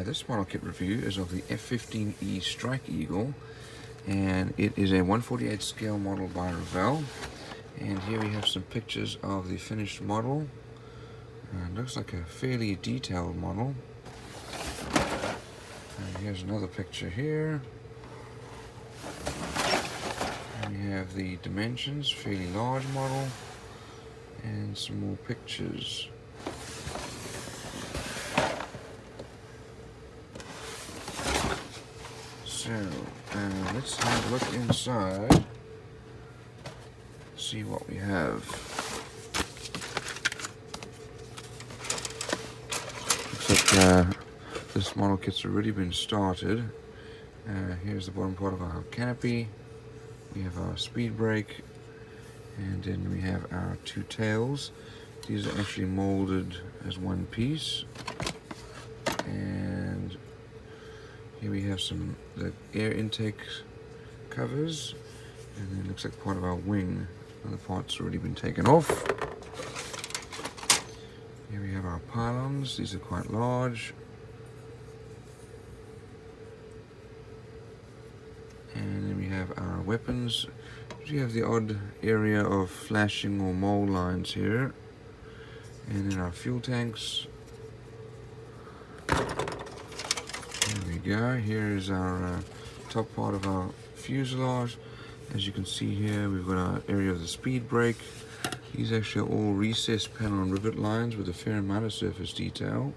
This model kit review is of the F-15E Strike Eagle, and it is a 1/48 scale model by Revell. And here we have some pictures of the finished model. Looks like a fairly detailed model. Here's another picture here. And we have the dimensions, fairly large model, and some more pictures. So, let's have a look inside, see what we have. Looks like this model kit's already been started. Here's the bottom part of our canopy. We have our speed brake, and then we have our two tails. These are actually molded as one piece. And here we have the air intake covers, and then it looks like part of our wing. Other part's already been taken off. Here we have our pylons. These are quite large. And then we have our weapons. We have the odd area of flashing or mole lines here. And then our fuel tanks. There we go. Here is our top part of our fuselage. As you can see here, we've got our area of the speed brake. These actually are all recessed panel and rivet lines with a fair amount of surface detail.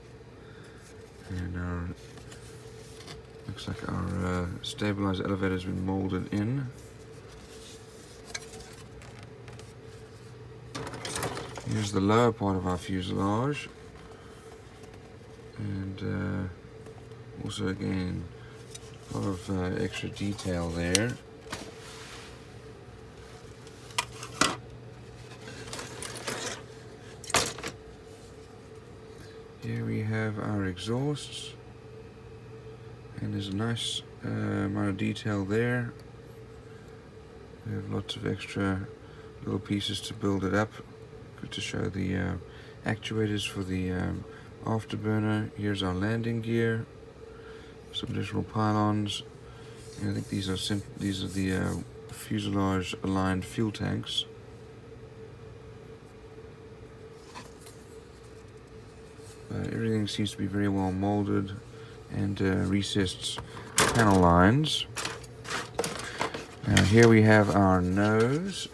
And looks like our stabilized elevator has been molded in. Here's the lower part of our fuselage. And also, again, a lot of extra detail there. Here we have our exhausts, and there's a nice amount of detail there. We have lots of extra little pieces to build it up. Good to show the actuators for the afterburner. Here's our landing gear. Some additional pylons, and I think these are the fuselage aligned fuel tanks. Everything seems to be very well molded, and recessed panel lines. Now here we have our nose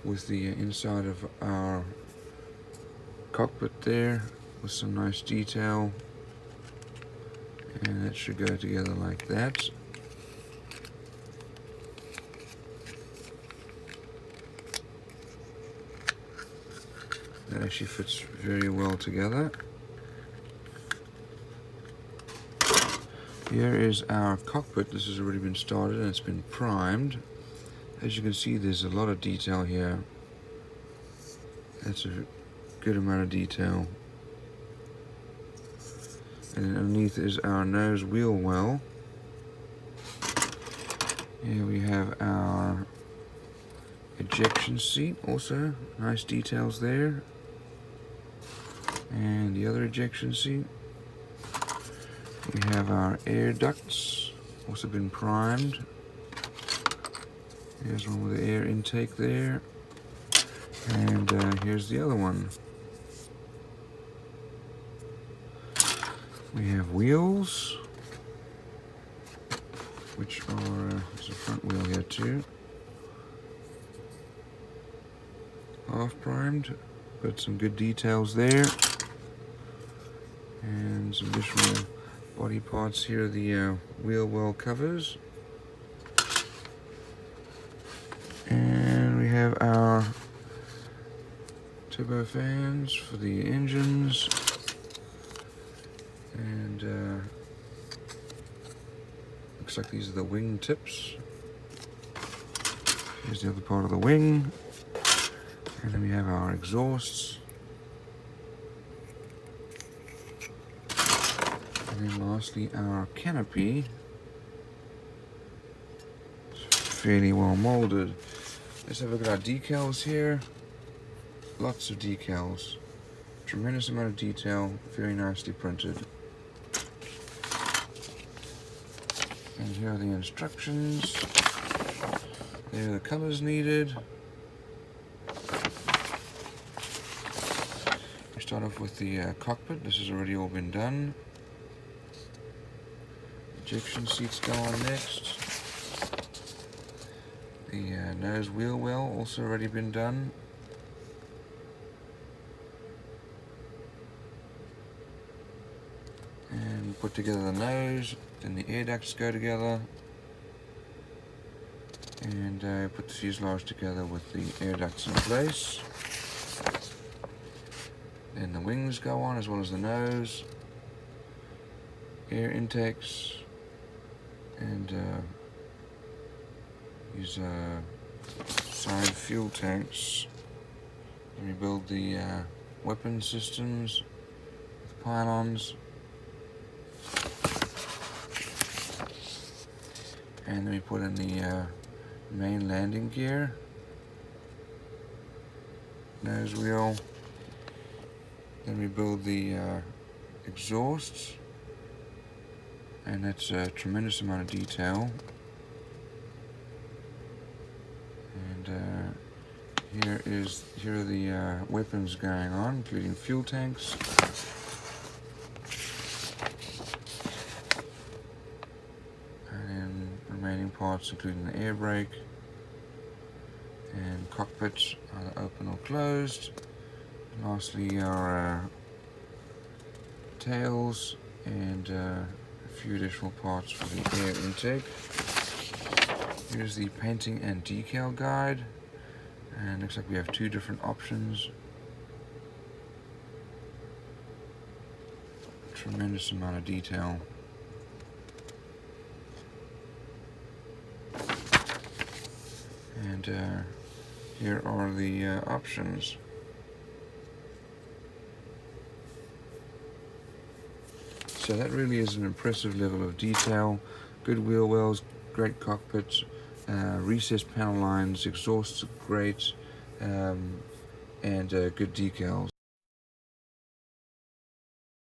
with the inside of our cockpit there with some nice detail. And that should go together like that. That actually fits very well together. Here is our cockpit. This has already been started and it's been primed. As you can see, there's a lot of detail here. That's a good amount of detail. And underneath is our nose wheel well. Here we have our ejection seat, also nice details there. And the other ejection seat. We have our air ducts, also been primed. Here's one with the air intake there. And here's the other one. We have wheels, which are, there's a front wheel here too. Half primed, but some good details there. And some additional body parts here, the wheel well covers. And we have our turbo fans for the engines. And looks like these are the wing tips. Here's the other part of the wing. And then we have our exhausts. And then lastly, our canopy. It's fairly well molded. Let's have a look at our decals here. lots of decals. Tremendous amount of detail, very nicely printed. And here are the instructions. There are the colors needed. We start off with the cockpit. This has already all been done. Ejection seats go on next. The nose wheel well also already been done. And put together the nose, then the air ducts go together. And put the fuselage together with the air ducts in place. Then the wings go on as well as the nose. Air intakes. And use side fuel tanks. Then we build the weapon systems with pylons. And then we put in the main landing gear, nose wheel. Then we build the exhausts, and that's a tremendous amount of detail. And here are the weapons going on, including fuel tanks. Remaining parts including the air brake and cockpits, either open or closed. And lastly, our tails and a few additional parts for the air intake. Here's the painting and decal guide, and looks like we have two different options. Tremendous amount of detail. And here are the options. So that really is an impressive level of detail. Good wheel wells, great cockpits, recessed panel lines, exhausts are great, and good decals.